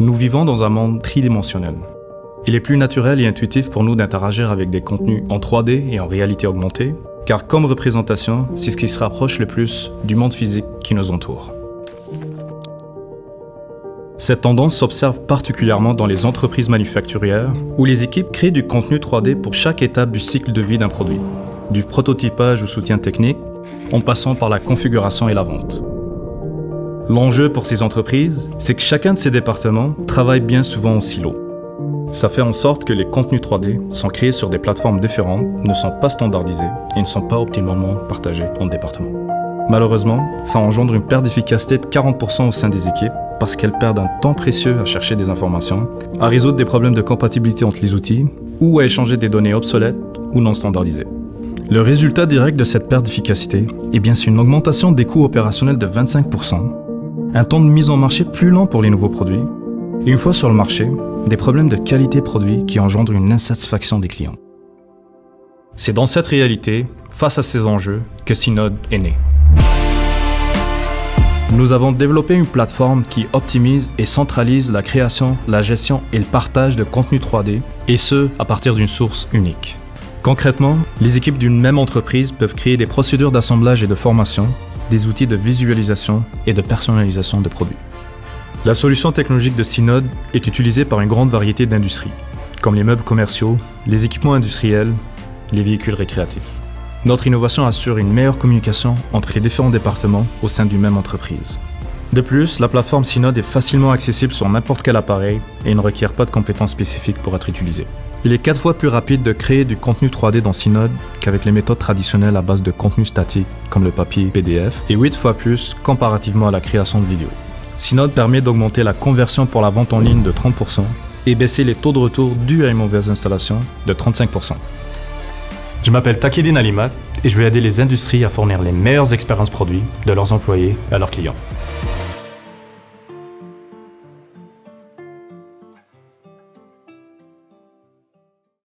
Nous vivons dans un monde tridimensionnel. Il est plus naturel et intuitif pour nous d'interagir avec des contenus en 3D et en réalité augmentée, car comme représentation, c'est ce qui se rapproche le plus du monde physique qui nous entoure. Cette tendance s'observe particulièrement dans les entreprises manufacturières, où les équipes créent du contenu 3D pour chaque étape du cycle de vie d'un produit, du prototypage au soutien technique, en passant par la configuration et la vente. L'enjeu pour ces entreprises, c'est que chacun de ces départements travaille bien souvent en silo. Ça fait en sorte que les contenus 3D sont créés sur des plateformes différentes, ne sont pas standardisés et ne sont pas optimalement partagés en départements. Malheureusement, ça engendre une perte d'efficacité de 40% au sein des équipes parce qu'elles perdent un temps précieux à chercher des informations, à résoudre des problèmes de compatibilité entre les outils ou à échanger des données obsolètes ou non standardisées. Le résultat direct de cette perte d'efficacité, c'est une augmentation des coûts opérationnels de 25%, un temps de mise en marché plus lent pour les nouveaux produits, et une fois sur le marché, des problèmes de qualité produit qui engendrent une insatisfaction des clients. C'est dans cette réalité, face à ces enjeux, que Synode est né. Nous avons développé une plateforme qui optimise et centralise la création, la gestion et le partage de contenu 3D, et ce, à partir d'une source unique. Concrètement, les équipes d'une même entreprise peuvent créer des procédures d'assemblage et de formation, des outils de visualisation et de personnalisation de produits. La solution technologique de Synode est utilisée par une grande variété d'industries, comme les meubles commerciaux, les équipements industriels, les véhicules récréatifs. Notre innovation assure une meilleure communication entre les différents départements au sein d'une même entreprise. De plus, la plateforme Synode est facilement accessible sur n'importe quel appareil et ne requiert pas de compétences spécifiques pour être utilisée. Il est 4 fois plus rapide de créer du contenu 3D dans Synode qu'avec les méthodes traditionnelles à base de contenu statique comme le papier PDF et 8 fois plus comparativement à la création de vidéos. Synode permet d'augmenter la conversion pour la vente en ligne de 30% et baisser les taux de retour dus à une mauvaise installation de 35%. Je m'appelle Takidine Alimat et je vais aider les industries à fournir les meilleures expériences produits de leurs employés à leurs clients.